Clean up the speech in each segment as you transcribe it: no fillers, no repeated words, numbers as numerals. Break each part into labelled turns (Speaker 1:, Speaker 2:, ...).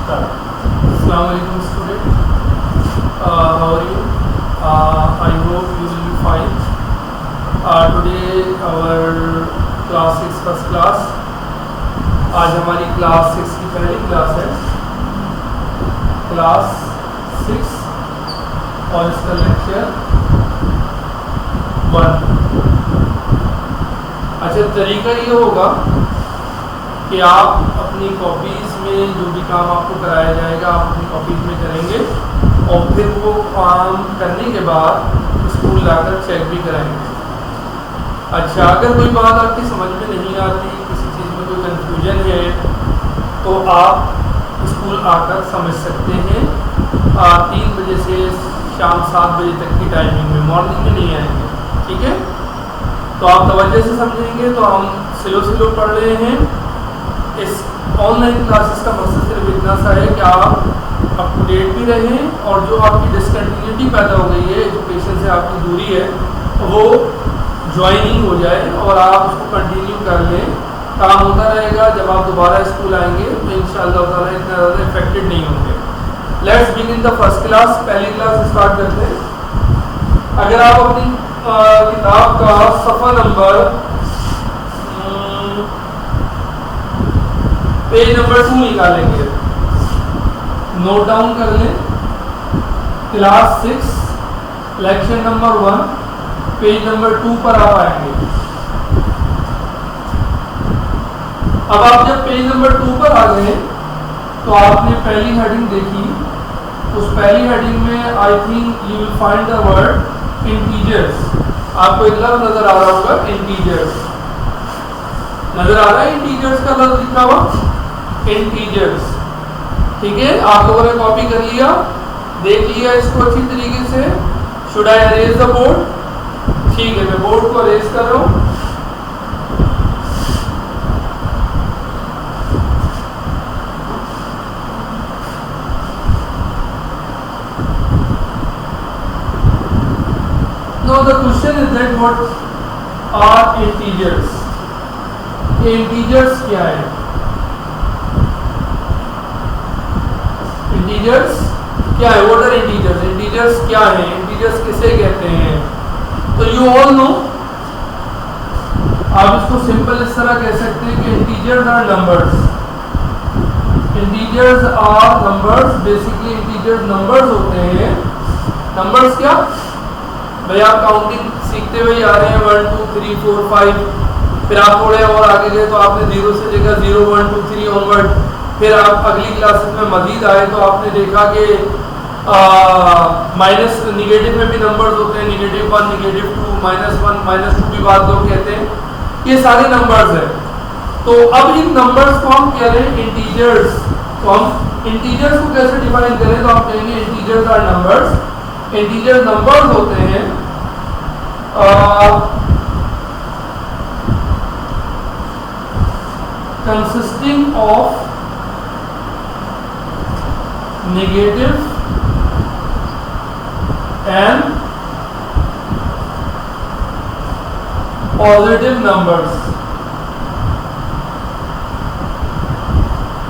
Speaker 1: Assalamualaikum student. How are you? I hope you will be fine. Today our class 6 first class. आज हमारी class 6 की पहली class है, class 6 और इसका लेक्चर 1। अच्छा, तरीका ये होगा कि आप अपनी कॉपीज़ में जो भी काम आपको कराया जाएगा आप अपनी कॉपीज़ में करेंगे और फिर वो काम करने के बाद स्कूल लाकर चेक भी कराएंगे। अच्छा, अगर कोई बात आपकी समझ में नहीं आती, किसी चीज़ में कोई कन्फ्यूजन है, तो आप स्कूल आकर समझ सकते हैं। 3 बजे से शाम 7 बजे तक की टाइमिंग में, मॉर्निंग में नहीं आएंगे, ठीक है? तो आप तवज्जो से समझेंगे। तो हम स्लो पढ़ रहे हैं। इस ऑनलाइन क्लासेस का मकसद सिर्फ इतना सा है कि आप अप टू डेट भी रहें और जो आपकी डिसकंटिन्यूटी पैदा हो गई है, एजुकेशन से आपकी दूरी है, वो ज्वाइनिंग हो जाए और आप उसको कंटिन्यू कर लें। काम होता रहेगा। जब आप दोबारा स्कूल आएंगे तो इंशाअल्लाह ताला इतना ज़्यादा इफेक्टेड नहीं होंगे। Let's begin the first class. पहली क्लास स्टार्ट करते हैं। अगर आप अपनी किताब का सफ़ा नंबर पेज नंबर 2 निकालेंगे, नोट डाउन कर लें। Class 6 lecture number 1 page number 2 पर आप आएंगे। अब आप जब पेज नंबर 2 पर आ गए तो आपने पहली हेडिंग देखी। उस पहली हेडिंग में I think you will find the word integers. आपको एक लफ्ज़ नजर आ रहा होगा, इंटीजर्स नजर आ रहा है। इंटीजर्स का लफ्ज़ लिखा हुआ, इंटीजर्स, ठीक है? आप लोगों ने कॉपी कर लिया, देख लिया इसको अच्छी तरीके से। Should I arrays the board? ठीक है, मैं बोर्ड को अरेज कर रहा हूँ। Now the question is that what are integers? ये इंटीजर्स क्या है? इंटीजर्स क्या है? What are integers? इंटीजर्स क्या है? इंटीजर्स किसे कहते हैं? तो यू ऑल नो, आप इसको सिंपल इस तरह कह सकते हैं कि integers are numbers. Integers are numbers. Basically integers numbers होते हैं। नंबर्स क्या भाई, आप काउंटिंग सीखते हुए आ रहे हैं, 1 2 3 4 5, फिर आप थोड़े और आगे गए तो आपने 0 से देखा 0 1 2 3 ऑनवर्ड। फिर आप अगली क्लासेस में मजीद आए तो आपने देखा कि माइनस निगेटिव में भी नंबर्स होते हैं, -1 -2 -1 -2 भी बात लोग कहते हैं। ये सारे नंबर्स हैं। तो अब इन नंबर्स को हम कह रहे हैं इंटीजर्स। तो हम इंटीजर्स को कैसे डिफाइन करें? तो हम कहेंगे integers are numbers. Integer numbers होते हैं consisting of negative and positive numbers.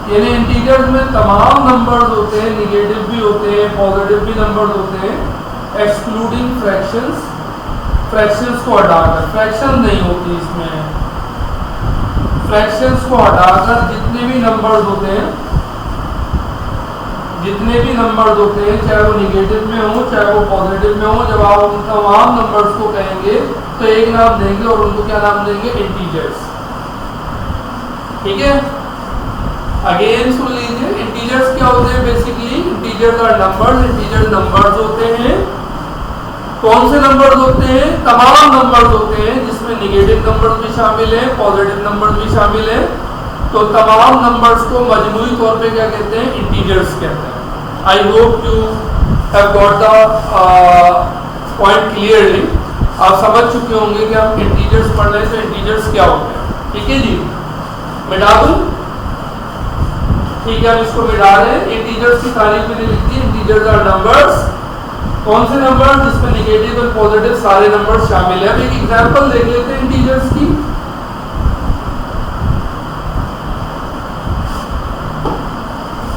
Speaker 1: यानी इंटीजर्स में तमाम नंबर्स होते हैं, निगेटिव भी होते हैं, पॉजिटिव भी नंबर्स होते हैं, एक्सक्लूडिंग फ्रैक्शंस। फ्रैक्शंस को हटाकर, फ्रैक्शन नहीं होती इसमें, फ्रैक्शंस को हटाकर जितने भी नंबर्स होते हैं, चाहे वो निगेटिव में हो चाहे वो पॉजिटिव में हो, जब आप उन तमाम नंबर्स को कहेंगे तो एक नाम देंगे और उनको क्या नाम देंगे? इंटीजर्स। ठीक है, अगेन सुन लीजिए। इंटीजर्स क्या होते हैं? Basically integers are numbers. Integer numbers होते हैं। कौन से नंबर्स होते हैं? तमाम नंबर्स होते हैं, जिसमें निगेटिव नंबर्स भी शामिल हैं, पॉजिटिव नंबर्स भी शामिल हैं। तो तमाम नंबर्स को मजमूई तौर पे क्या कहते हैं? इंटीजर्स कहते हैं। I hope you have got the point clearly. आप समझ चुके होंगे कि हम इंटीजर्स पढ़ रहे हैं तो इंटीजर्स क्या होते हैं। ठीक है जी, मिटा दूं? ठीक है, हम इसको मिटा रहे हैं। इंटीजर्स की तारीफ मैंने लिख दी। Integers are numbers. कौन से नंबर? जिसमें निगेटिव और पॉजिटिव सारे नंबर शामिल है। अब एक एग्जांपल देख लेते हैं इंटीजर्स की।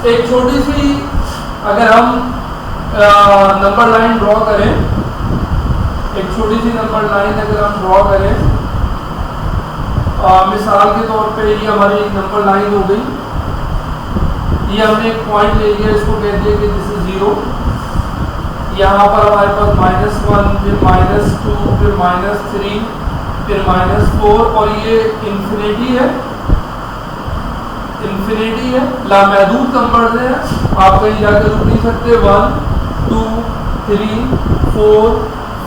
Speaker 1: एक छोटी सी अगर हम नंबर लाइन ड्रॉ करें, एक छोटी सी नंबर लाइन अगर हम ड्रॉ करें, मिसाल के तौर पे ये हमारी एक नंबर लाइन हो गई, ये हमने एक पॉइंट ले लिया, इसको कह दिया कि दिस इज 0। यहाँ पर हमारे पास -1, फिर -2, फिर -3, फिर -4 और ये इन्फिनिटी है, इन्फिनिटी है, लामहदूद नंबर है, आप कहीं जाकर रुक नहीं सकते। 1, 2, 3, 4,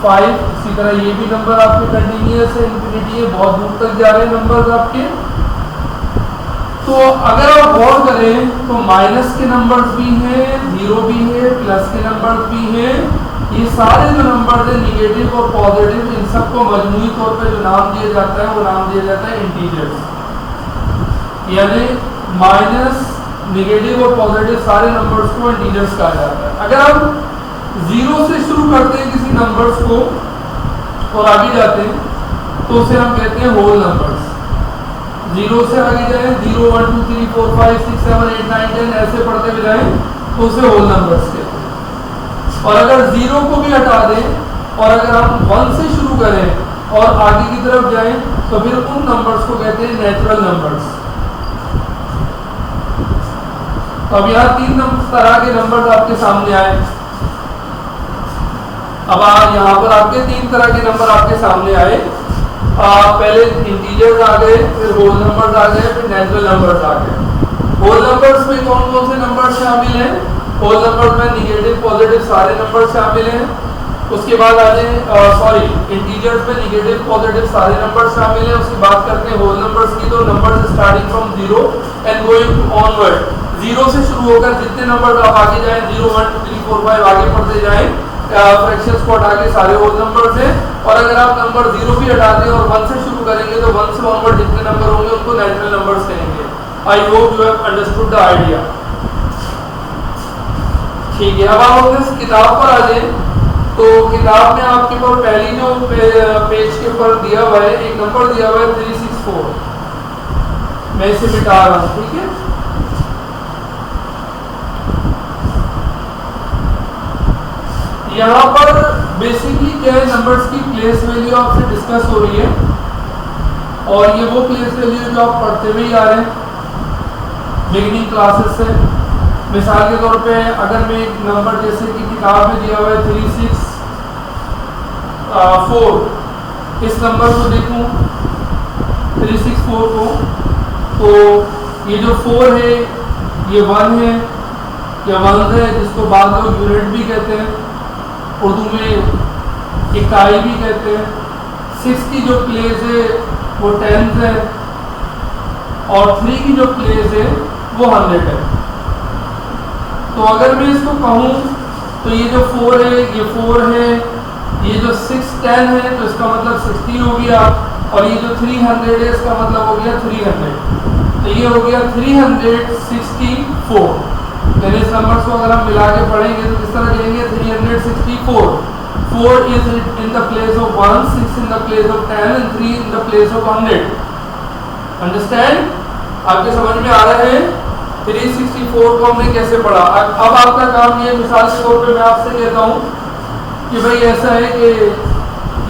Speaker 1: 5, इसी तरह ये भी नंबर आपके कंटिन्यूअस है, इन्फिनिटी है, बहुत दूर तक जा रहे हैं नंबर्स आपके। तो अगर आप गौर करें तो माइनस के नंबर्स भी हैं, 0 भी है, प्लस के नंबर्स भी हैं, ये सारे जो नंबर्स हैं निगेटिव और पॉजिटिव, इन सबको मजमूई तौर पे जो नाम दिया जाता है वो नाम दिया जाता है इंटीजर्स। यानी माइनस, निगेटिव और पॉजिटिव सारे नंबर्स को इंटीजर्स कहा जाता है। अगर हम 0 से शुरू करते हैं किसी नंबर्स को और आगे जाते हैं तो उसे हम कहते हैं होल नंबर्स। 0 से आगे जाए, 0, 1, 2, 3, 4, 5, 6, 7, 8, 9, 10 ऐसे पढ़ते हुए जाएं तो उसे होल नंबर्स कहते हैं। और अगर 0 को भी हटा दें और अगर हम 1 से शुरू करें और आगे की तरफ जाएं तो फिर उन नंबर्स को कहते हैं नेचुरल नंबर्स। तो अब यहाँ 3 तरह के नंबर्स आपके सामने आए। अब यहाँ पर आपके 3 तरह के नंबर आपके सामने आए। पहले इंटीजर्स आ गए, फिर होल नंबर्स आ गए, फिर नेचुरल नंबर्स आ गए। होल नंबर्स में कौन कौन से नंबर शामिल हैं? होल नंबर्स में निगेटिव पॉजिटिव सारे नंबर शामिल हैं। उसके बाद आ जाए इंटीजर्स में निगेटिव पॉजिटिव सारे नंबर शामिल हैं। उसकी बात करते हैं होल नंबर्स की, तो numbers starting from 0 and going onward. 0 से शुरू होकर जितने नंबर आप आगे जाएं, 0, 1, 2, 3, 4, 5 आगे पढ़ते जाएं, फ्रैक्शंस को हटा के सारे होल नंबर्स हैं। और अगर आप नंबर 0 भी हटा दें और 1 से शुरू करेंगे तो 1 से ऑनवर्ड जितने नंबर होंगे उनको नेचुरल नंबर्स कहेंगे। I hope you have understood the idea. ठीक है, अब आप अपने किताब पर आ जाएं तो किताब में आपके ऊपर पहली जो पेज के ऊपर दिया हुआ है, एक नंबर दिया हुआ है 364। मैं इसे मिटा रहा हूँ, ठीक है। यहाँ पर बेसिकली क्या है, नंबर्स की प्लेस वैल्यू आपसे डिस्कस हो रही है और ये वो प्लेस वैल्यू जो आप पढ़ते हुए आ रहे हैं बिगिनिंग क्लासेस से। मिसाल के तौर पे अगर मैं एक नंबर जैसे कि किताब में दिया हुआ है 364, इस नंबर को देखूं 364 को, तो ये जो 4 है ये 1 है, या 1 है, जिसको बाद लोग यूनिट भी कहते हैं, उर्दू में इकाई भी कहते हैं। 6 की जो प्लेस है वो 10 है और 3 की जो प्लेस है वो 100 है। तो अगर मैं इसको कहूँ तो ये जो 4 है ये 4 है, ये जो 6 10 है तो इसका मतलब 60 हो गया, और ये जो 300 है इसका मतलब हो गया 300। तो ये हो गया 364। पहले इस नंबर्स को अगर हम मिला के पढ़ेंगे तो किस तरह कहेंगे 364। 4 is in the place of 1, 6 in the place of 10 and 3 in the place of 100. Understand? आपके समझ में आ रहा है 364 को हमने कैसे पढ़ा। अब आपका काम ये, मिसाल के तौर पे मैं आपसे कहता हूँ कि भाई ऐसा है कि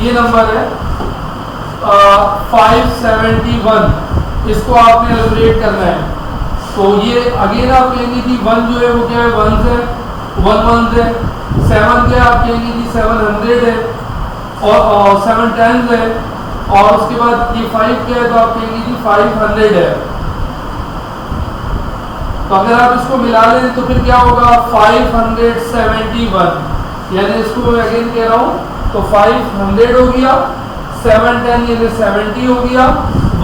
Speaker 1: ये नंबर है 571, इसको आपने एलिब्रेट करना है। तो ये अगेन आप कहेंगे कि 1 जो है वो क्या है, 1 है, 1 1 है। 7 क्या आप कहेंगे कि 700 है, और 7 10 है, और उसके बाद ये 5 क्या है तो आप कहेंगे कि 500 है। तो अगर आप इसको मिला लें तो फिर क्या होगा 571, यानी इसको मैं अगेन कह रहा हूँ तो 500 हो गया, 7 10 यानी 70 हो गया,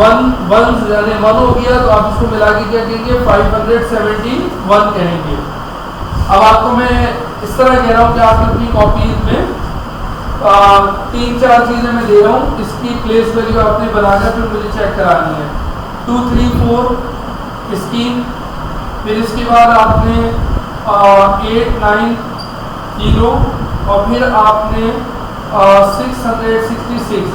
Speaker 1: 1 1 यानी 1 हो गया, तो आप इसको मिला के क्या कहेंगे 571 कहेंगे। अब आपको मैं इस तरह कह रहा हूँ कि आप अपनी कॉपीज में 3-4 चीज़ें मैं दे रहा हूँ, इसकी प्लेस वैल्यू आपने बनाकर फिर मुझे चेक करानी है। 2 3 4 इसकी, फिर इसके बाद आपने 8 9 0, और फिर आपने 666,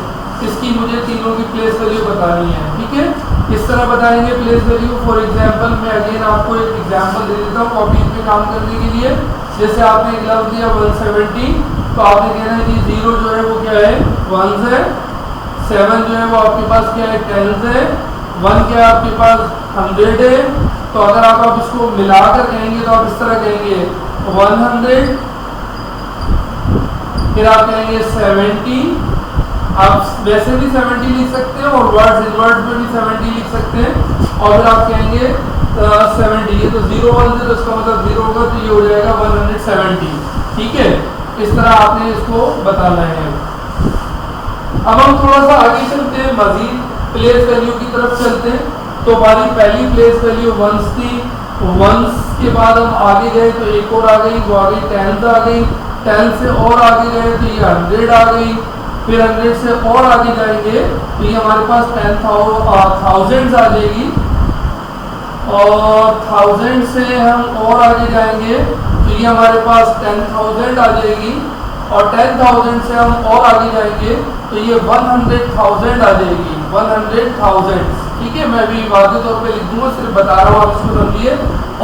Speaker 1: इसकी मुझे तीनों की प्लेस वैल्यू बतानी है, ठीक है। इस तरह बताएंगे प्लेस वैल्यू। फॉर एग्जांपल मैं अगेन आपको एक एग्जांपल दे देता हूँ कॉपीज में काम करने के लिए। जैसे आपने एक लफ्ज दिया 170, तो आपने कहना है कि 0 जो है वो क्या है, 1 है, 7 जो है वो आपके पास क्या है, 10 है, 1 क्या है आपके पास 100 है। तो अगर आप इसको मिलाकर कहेंगे तो आप इस तरह कहेंगे 100, फिर आप कहेंगे 70। आप वैसे भी 70 लिख सकते हैं और वर्ड्स इनवर्ड्स में भी 70 लिख सकते हैं। और फिर आप कहेंगे 70, ये तो 0 1 से, तो इसका मतलब 0 होगा, तो ये हो जाएगा 170। ठीक है, इस तरह आपने इसको बताना है। अब हम थोड़ा सा आगे चलते हैं, मजीद प्लेस वैल्यू की तरफ चलते हैं। तो हमारी पहली प्लेस वैल्यू 1 थी, 1 के बाद हम आगे गए तो एक और आ गई, वो आ गई 10 आ गई, 10 से और आगे गए तो ये 100 आ गई, फिर 100 से और आगे जाएंगे तो ये हमारे पास 10,000 आ जाएगी, और 1000 से हम और आगे जाएंगे तो ये हमारे पास 10,000 आ जाएगी, और 10,000 से हम और आगे जाएंगे तो ये 100,000 आ जाएगी, 100,000। ठीक है, मैं भी वाज़ेह तौर पे लिख दूंगा, सिर्फ बता रहा हूँ, आप इसको समझिए।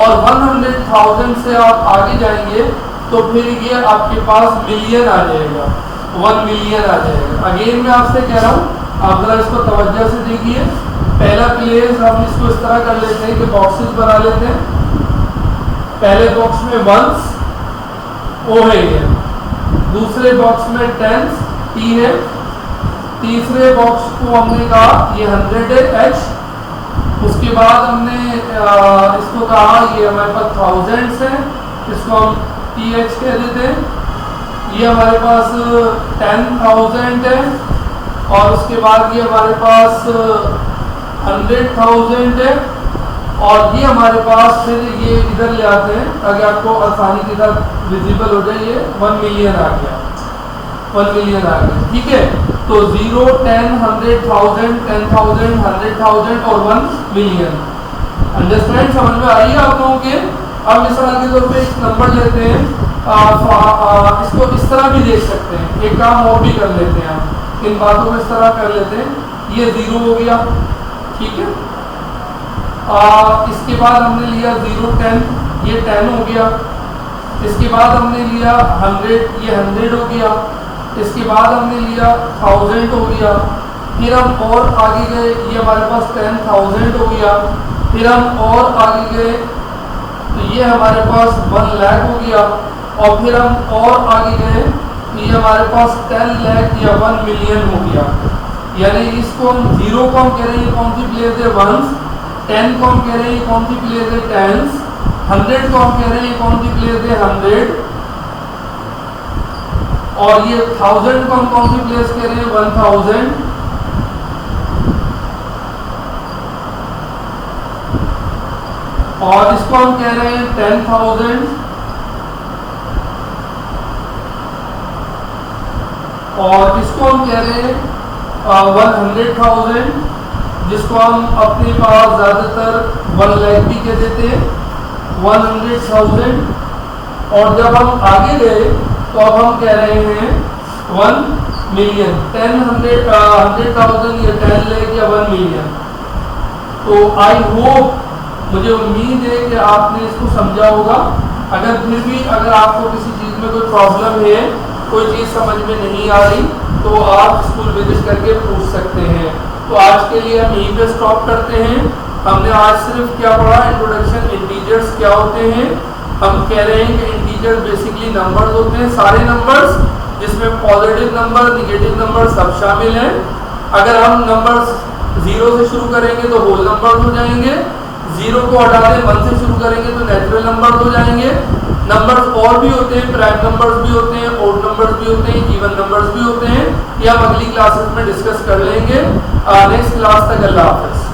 Speaker 1: और 100,000 से आप आगे जाएंगे तो फिर ये आपके पास मिलियन आ जाएगा, 1 मिलियन आ जाएगा। अगेन मैं आपसे कह रहा हूँ, आप जरा इसको तवज्जो से देखिए। पहला प्लेस हम इसको इस तरह कर लेते हैं कि बॉक्सेस बना लेते हैं। पहले बॉक्स में 1s O है, दूसरे बॉक्स में 10s T है, तीसरे बॉक्स को हमने कहा ये 100 है H, उसके बाद हमने इसको कहा ये हमारे पास थाउजेंड्स है, इसको हम TH कह देते हैं। ये हमारे पास 10,000 है, और उसके बाद ये हमारे पास 100,000 है, और ये हमारे पास फिर ये इधर ले आते हैं ताकि आपको आसानी के साथ विजिबल हो जाए। ये 1 मिलियन आ गया, 1 मिलियन आ गया। ठीक है, तो 0, 10, 100,000, 10,000, 100,000 और 1 मिलियन। अंडरस्टैंड, समझ में आई है आप लोगों के? अब मिसाल के तौर पे एक नंबर लेते हैं, इसको इस तरह भी देख सकते हैं। एक काम और भी कर लेते हैं, हम इन बातों को इस तरह कर लेते हैं। ये 0 हो गया, ठीक है। इसके बाद हमने लिया 0, 10, ये 10 हो गया। इसके बाद हमने लिया 100, ये 100 हो गया। इसके बाद हमने लिया 1000 हो गया। फिर हम और आगे गए, ये हमारे पास 10,000 हो गया। फिर हम और आगे गए तो ये हमारे पास 1 लाख हो गया, और फिर हम और आगे गए तो ये हमारे पास 10 लाख या 1 मिलियन हो गया। यानी इसको हम 0 को हम कह रहे हैं कौन सी प्लेस है, 1s, 10 को हम कह रहे हैं कौन सी प्लेस है, 10s, 100 को हम कह रहे हैं कौन सी प्लेस है, 100, और ये 1000 को हम कौन सी प्लेस कह रहे हैं, 1000, और इसको हम कह रहे हैं 10,000, और इसको हम कह रहे हैं 100,000, जिसको हम अपने पास ज़्यादातर 1 लाख भी कह देते हैं, 100,000। और जब हम आगे गए तो अब हम कह रहे हैं 1 मिलियन, 100,000 या 10 लाख या 1 मिलियन। तो आई होप, मुझे उम्मीद है कि आपने इसको समझा होगा। अगर फिर भी अगर आपको किसी चीज़ में कोई प्रॉब्लम है, कोई चीज़ समझ में नहीं आ रही, तो आप स्कूल विजिट करके पूछ सकते हैं। तो आज के लिए हम यहीं पे स्टॉप करते हैं। हमने आज सिर्फ क्या पढ़ा, इंट्रोडक्शन, इंटीजर्स क्या होते हैं। हम कह रहे हैं कि इंटीजर बेसिकली नंबर्स होते हैं, सारे नंबर्स, जिसमें पॉजिटिव नंबर, निगेटिव नंबर सब शामिल हैं। अगर हम नंबर्स 0 से शुरू करेंगे तो होल नंबर्स हो जाएंगे, 0 को हटा दें 1 से शुरू करेंगे तो नेचुरल नंबर्स हो जाएंगे। नंबर्स और भी होते हैं, प्राइम नंबर्स भी होते हैं, ऑड नंबर्स भी होते हैं, इवन नंबर्स भी होते हैं। ये हम अगली क्लासेस में डिस्कस कर लेंगे। नेक्स्ट क्लास तक अल्लाह हाफ़िज़।